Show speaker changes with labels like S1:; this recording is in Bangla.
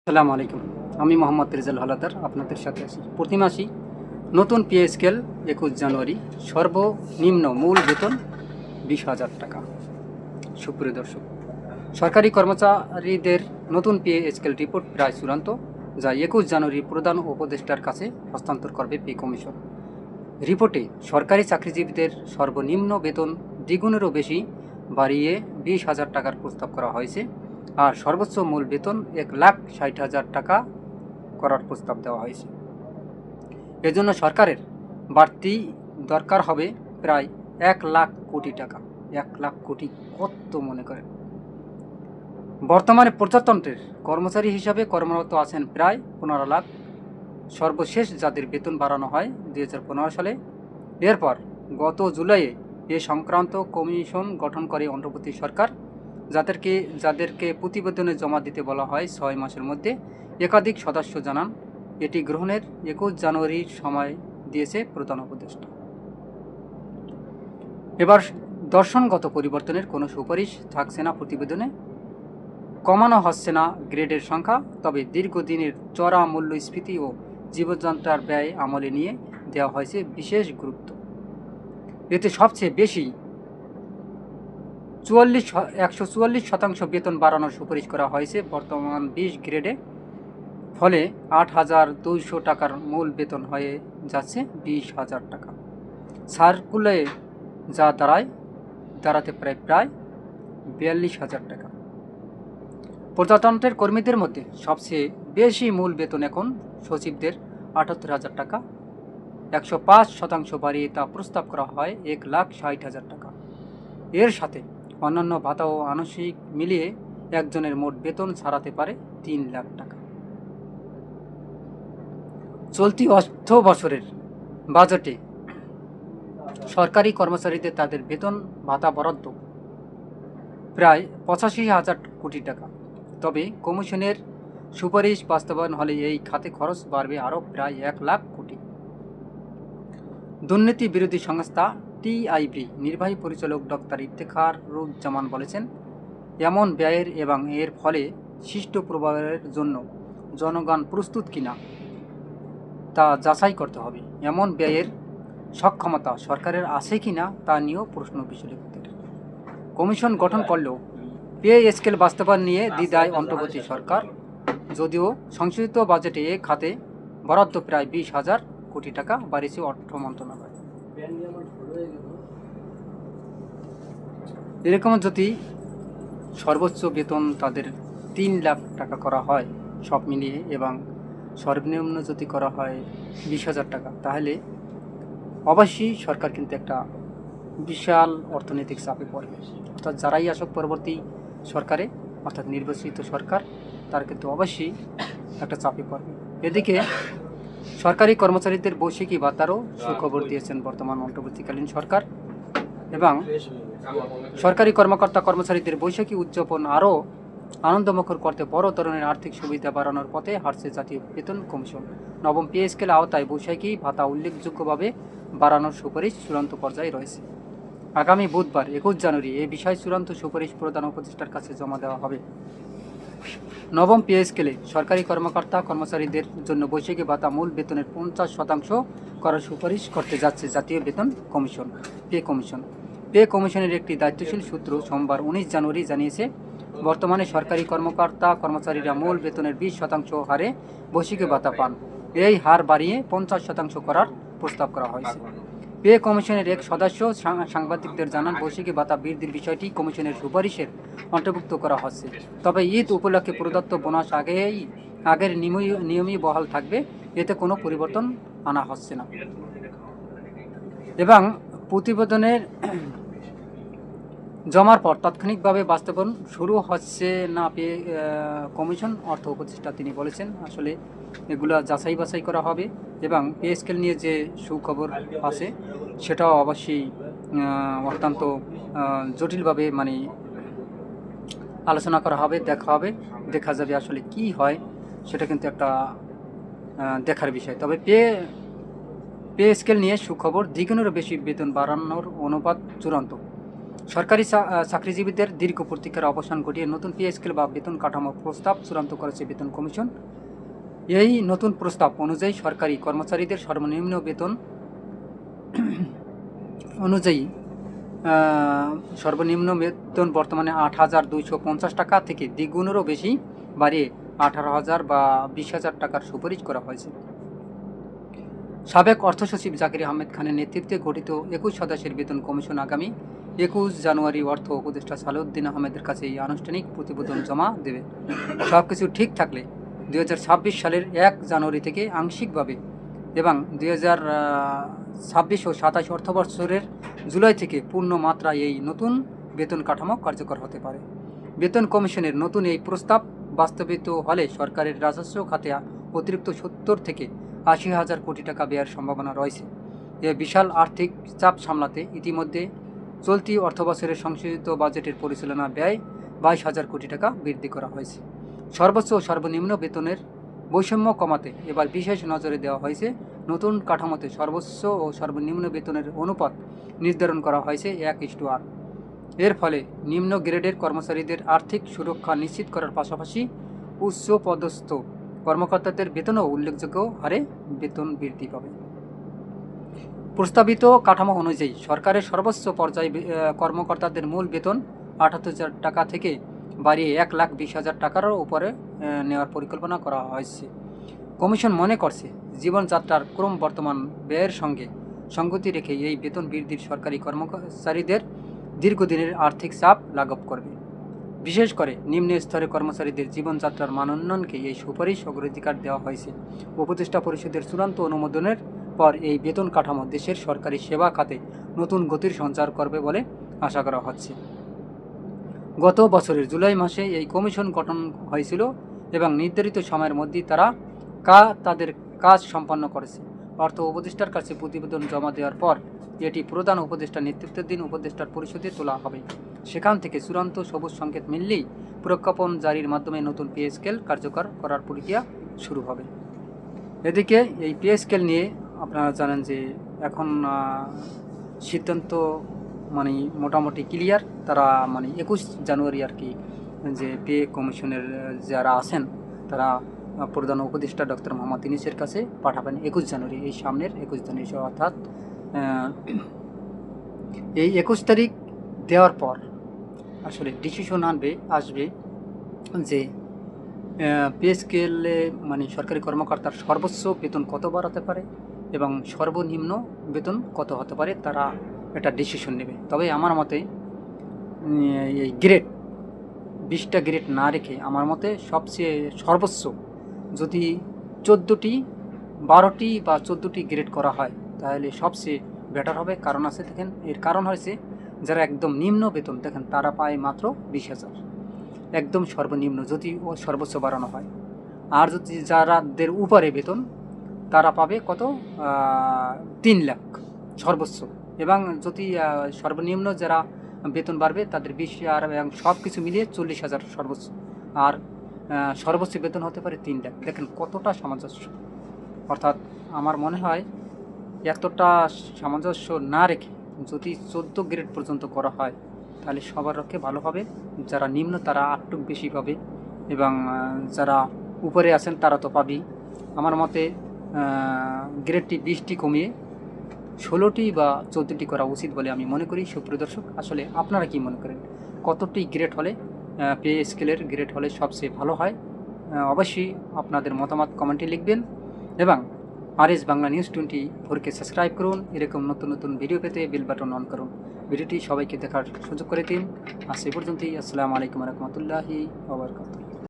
S1: আসসালামু আলাইকুম। আমি মোহাম্মদ রেজাল হালাদার আপনাদের সাথে আছি। প্রতি মাসেই নতুন পে স্কেল ২১ জানুয়ারি সর্বনিম্ন মূল বেতন ২০,০০০ টাকা। সুপ্রিয় দর্শক, সরকারি কর্মচারীদের নতুন পে স্কেল রিপোর্ট প্রায় চূড়ান্ত, যা ২১ জানুয়ারি প্রধান উপদেষ্টার কাছে হস্তান্তর করবে পে কমিশন। রিপোর্টে সরকারি চাকরিজীবীদের সর্বনিম্ন বেতন দ্বিগুণেরও বেশি বাড়িয়ে ২০,০০০ টাকার প্রস্তাব করা হয়েছে, আর সর্বোচ্চ মূল বেতন ১,৬০,০০০ টাকা করার প্রস্তাব দেওয়া হয়েছে। এজন্য সরকারের বাড়তি দরকার হবে প্রায় ১,০০,০০০ কোটি টাকা। ১,০০,০০০ কোটি কত মনে করেন? বর্তমানে প্রজাতন্ত্রের কর্মচারী হিসাবে কর্মরত আছেন প্রায় ১৫,০০,০০০। সর্বশেষ যাদের বেতন বাড়ানো হয় ২০১৫ সালে, এরপর গত জুলাইয়ে এ সংক্রান্ত কমিশন গঠন করে অন্তর্বর্তী সরকার, যাদেরকে প্রতিবেদনে জমা দিতে বলা হয় ৬ মাসের মধ্যে। একাধিক সদস্য জানান, এটি গ্রহণের ২১ জানুয়ারির সময় দিয়েছে প্রধান উপদেষ্টা। এবার দর্শনগত পরিবর্তনের কোনো সুপারিশ থাকছে না প্রতিবেদনে, কমানো হচ্ছে না গ্রেডের সংখ্যা, তবে দীর্ঘদিনের চড়া মূল্যস্ফীতি ও জীবনযাত্রার ব্যয় আমলে নিয়ে দেওয়া হয়েছে বিশেষ গুরুত্ব। এতে সবচেয়ে বেশি ১৪৪% বেতন বাড়ানোর সুপারিশ করা হয়েছে বর্তমান ২০ গ্রেডে। ফলে ৮,২০০ টাকার মূল বেতন হয়ে যাচ্ছে ২০,০০০ টাকা। সার্কুলে যা দাঁড়াতে প্রায় ৪২,০০০ টাকা। প্রজাতন্ত্রের কর্মীদের মধ্যে সবচেয়ে বেশি মূল বেতন এখন সচিবদের ৭৮,০০০ টাকা। ১০৫% বাড়িয়ে তা প্রস্তাব করা হয় ১,৬০,০০০ টাকা। এর সাথে অন্যান্য ভাতা ও আনুষঙ্গিক মিলিয়ে একজনের মোট বেতন ছাড়াতে পারে ৩,০০,০০০ টাকা। চলতি অর্থ বছরের বাজেটে সরকারি কর্মচারীদের তাদের বেতন ভাতা বরাদ্দ প্রায় ৮৫,০০০ কোটি টাকা। তবে কমিশনের সুপারিশ বাস্তবায়ন হলে এই খাতে খরচ বাড়বে আরও প্রায় ১,০০,০০০ কোটি। দুর্নীতি বিরোধী সংস্থা টিআইবি নির্বাহী পরিচালক ডক্টর ইফতেখারুজ্জামান বলেছেন, এমন ব্যয়ের এবং এর ফলে সৃষ্ট প্রভাবের জন্য জনগণ প্রস্তুত কিনা তা যাচাই করতে হবে। এমন ব্যয়ের সক্ষমতা সরকারের আছে কিনা তা নিয়েও প্রশ্ন বিশ্ববিদ্যালয়ের। কমিশন গঠন করলেও পে স্কেল বাস্তবায়ন নিয়ে দ্বিধায় অন্তর্বর্তী সরকার, যদিও সংশোধিত বাজেটে এ খাতে বরাদ্দ প্রায় ২০,০০০ কোটি টাকা বাড়িয়েছে অর্থ মন্ত্রণালয়। এরকম যদি সর্বোচ্চ বেতন তাদের ৩,০০,০০০ টাকা করা হয় সব মিলিয়ে, এবং সর্বনিম্ন যদি করা হয় ২০,০০০ টাকা, তাহলে অবশ্যই সরকার কিন্তু একটা বিশাল অর্থনৈতিক চাপে পড়বে। অর্থাৎ যারাই আসুক পরবর্তী সরকারে, অর্থাৎ নির্বাচিত সরকার, তারা কিন্তু অবশ্যই একটা চাপে পড়বে। এদিকে সরকারি কর্মচারীদের বৈশাখী ভাতারও সুখবর দিয়েছেন বর্তমান অন্তর্বর্তীকালীন সরকার, এবং সরকারি কর্মচারীদের বৈশাখী উদযাপন আরও আনন্দমুখর করতে বড় ধরনের আর্থিক সুবিধা বাড়ানোর পথে হাঁটছে জাতীয় বেতন কমিশন। নবম পে স্কেল আওতায় বৈশাখী ভাতা উল্লেখযোগ্যভাবে বাড়ানোর সুপারিশ চূড়ান্ত পর্যায়ে রয়েছে। আগামী বুধবার ২১ জানুয়ারি এ বিষয়ে চূড়ান্ত সুপারিশ প্রধান উপদেষ্টার কাছে জমা দেওয়া হবে। নবম পে স্কেলে সরকারি কর্মচারীদের জন্য বৈশাখী ভাতা মূল বেতনের ৫০% করার সুপারিশ করতে যাচ্ছে জাতীয় বেতন কমিশন। পে কমিশনের একটি দায়িত্বশীল সূত্র সোমবার ১৯ জানুয়ারি জানিয়েছে, বর্তমানে সরকারি কর্মচারীরা মূল বেতনের ২০% হারে বৈশাখী ভাতা পান। এই হার বাড়িয়ে ৫০% করার প্রস্তাব করা হয়েছে। পে কমিশনের এক সদস্য সাংবাদিকদের জানান, বৈশাখী ভাতা বৃদ্ধির বিষয়টি কমিশনের সুপারিশের অন্তর্ভুক্ত করা হচ্ছে। তবে ঈদ উপলক্ষে প্রদত্ত বোনাস আগের নিয়মই বহাল থাকবে, এতে কোনো পরিবর্তন আনা হচ্ছে না। এবং প্রতিবেদনের জমার পর তাৎক্ষণিকভাবে বাস্তবায়ন শুরু হচ্ছে না পে কমিশন অর্থ উপদেষ্টা তিনি বলেছেন। আসলে এগুলো যাচাই বাছাই করা হবে, এবং পে স্কেল নিয়ে যে সুখবর আছে সেটাও অবশ্যই অত্যন্ত জটিলভাবে আলোচনা করা হবে, দেখা যাবে আসলে কি হয়, সেটা কিন্তু একটা দেখার বিষয়। তবে পে স্কেল নিয়ে সুখবর, দ্বিগুণেরও বেশি বেতন বাড়ানোর অনুপাত চূড়ান্ত। সরকারি চাকরিজীবীদের দীর্ঘ প্রতীক্ষার অবসান ঘটিয়ে নতুন পে স্কেল বা বেতন কাঠামো প্রস্তাব চূড়ান্ত করেছে বেতন কমিশন। এই নতুন প্রস্তাব অনুযায়ী সরকারি কর্মচারীদের সর্বনিম্ন বেতন অনুযায়ী সর্বনিম্ন বেতন বর্তমানে 8,250 টাকা থেকে দ্বিগুণেরও বেশি বাড়িয়ে 18,000 বা 20,000 টাকার সুপারিশ করা হয়েছে। সাবেক অর্থসচিব জাকির আহমেদ খানের নেতৃত্বে গঠিত 21 সদস্যের বেতন কমিশন আগামী 21 জানুয়ারি অর্থ উপদেষ্টা সালেউদ্দিন আহমেদের কাছে এই আনুষ্ঠানিক প্রতিবেদন জমা দেবে। সব কিছু ঠিক থাকলে 2026 সালের 1 জানুয়ারি থেকে আংশিকভাবে এবং 2026 ও 27 অর্থবছরের জুলাই থেকে পূর্ণ মাত্রায় এই নতুন বেতন কাঠামো কার্যকর হতে পারে। বেতন কমিশনের নতুন এই প্রস্তাব বাস্তবায়িত হলে সরকারের রাজস্ব খাতে অতিরিক্ত 70 থেকে 80,000 কোটি টাকা ব্যয়ের সম্ভাবনা রয়েছে। এ বিশাল আর্থিক চাপ সামলাতে ইতিমধ্যে চলতি অর্থবছরের সংশোধিত বাজেটের পরিচালনা ব্যয় 22,000 কোটি টাকা বৃদ্ধি করা হয়েছে। সর্বোচ্চ ও সর্বনিম্ন বেতনের বৈষম্য কমাতে এবার বিশেষ নজরে দেওয়া হয়েছে। নতুন কাঠামোতে সর্বোচ্চ ও সর্বনিম্ন বেতনের অনুপাত নির্ধারণ করা হয়েছে 1:8। এর ফলে নিম্ন গ্রেডের কর্মচারীদের আর্থিক সুরক্ষা নিশ্চিত করার পাশাপাশি উচ্চ পদস্থ কর্মকর্তাদের বেতনও উল্লেখযোগ্য হারে বেতন বৃদ্ধি পাবে। প্রস্তাবিত কাঠামো অনুযায়ী সরকারের সর্বোচ্চ পর্যায়ে কর্মকর্তাদের মূল বেতন 78,000 টাকা থেকে বাড়িয়ে 1,20,000 টাকারও উপরে নেওয়ার পরিকল্পনা করা হয়েছে। কমিশন মনে করছে জীবনযাত্রার ক্রমবর্ধমান ব্যয়ের সঙ্গে সঙ্গতি রেখে এই বেতন বৃদ্ধির সরকারি কর্মচারীদের দীর্ঘদিনের আর্থিক চাপ লাঘব করবে। বিশেষ করে নিম্ন স্তরের কর্মচারীদের জীবনযাত্রার মান উন্নয়নকে এই সুপারিশ অগ্রাধিকার দেওয়া হয়েছে। উপদেষ্টা পরিষদের চূড়ান্ত অনুমোদনের পর এই বেতন কাঠামো দেশের সরকারি সেবা খাতে নতুন গতির সঞ্চার করবে বলে আশা করা হচ্ছে। গত বছরের জুলাই মাসে এই কমিশন গঠন হয়েছিল এবং নির্ধারিত সময়ের মধ্যেই তারা তাদের কাজ সম্পন্ন করেছে। অর্থ উপদেষ্টার কাছে প্রতিবেদন জমা দেওয়ার পর এটি প্রধান উপদেষ্টার নেতৃত্বাধীন উপদেষ্টার পরিষদে তোলা হবে। সেখান থেকে চূড়ান্ত সবুজ সংকেত মিললেই প্রজ্ঞাপন জারির মাধ্যমে নতুন পে স্কেল কার্যকর করার প্রক্রিয়া শুরু হবে। এদিকে এই পে স্কেল নিয়ে আপনারা জানেন যে এখন সিদ্ধান্ত মানে মোটামুটি ক্লিয়ার। তারা মানে 21 জানুয়ারি আর কি যে পে কমিশনের যারা আছেন তারা প্রধান উপদেষ্টা ডক্টর মোহাম্মদ ইউনূসের কাছে পাঠাবেন 21 জানুয়ারি, এই সামনের 21 জানুয়ারি, অর্থাৎ এই 21 তারিখ দেওয়ার পর আসলে ডিসিশন আসবে যে পে স্কেলে মানে সরকারি কর্মকর্তার সর্বোচ্চ বেতন কত বাড়াতে পারে এবং সর্বনিম্ন বেতন কত হতে পারে, তারা একটা ডিসিশন নেবে। তবে আমার মতে এই গ্রেড 20টা গ্রেড না রেখে আমার মতে সবচেয়ে সর্বোচ্চ যদি 12টি বা 14টি গ্রেড করা হয় তাহলে সবচেয়ে বেটার হবে। কারণ আছে দেখেন, এর কারণ হয়েছে যারা একদম নিম্ন বেতন দেখেন তারা পায় মাত্র 20,000 একদম সর্বনিম্ন যদি ও সর্বোচ্চ বাড়ানো হয়। আর যদি যারাদের উপরে বেতন তারা পাবে কত 3 লাখ সর্বোচ্চ, এবং যদি সর্বনিম্ন যারা বেতন বাড়বে তাদের 20,000 এবং সব কিছু মিলিয়ে 40,000 সর্বোচ্চ, আর সর্বোচ্চ বেতন হতে পারে 3 লাখ। দেখেন কতটা সামঞ্জস্য। অর্থাৎ আমার মনে হয় এতটা সামঞ্জস্য না রেখে যদি 14 গ্রেড পর্যন্ত করা হয় তাহলে সবার পক্ষে ভালো হবে। যারা নিম্ন তারা আটটুক বেশি পাবে এবং যারা উপরে আছেন তারা তো পাবেই। আমার মতে গ্রেডটি 20টি কমিয়ে 16টি বা 14টি করা উচিত বলে আমি মনে করি। সুপ্রিয় দর্শক, আসলে আপনারা কি মনে করেন কতটি গ্রেড হলে পে স্কেলের গ্রেড হলে সবচেয়ে ভালো হয়? অবশ্যই আপনাদের মতামত কমেন্টে লিখবেন এবং RS বাংলা নিউজ 24কে সাবস্ক্রাইব করুন। এরকম নতুন নতুন ভিডিও পেতে বেল বাটন অন করুন। ভিডিওটি সবাইকে দেখার সুযোগ করে দিন। আজ এই পর্যন্তই। আসসালামু আলাইকুম রহমতুল্লাহি ওয়া বারাকাতুহু।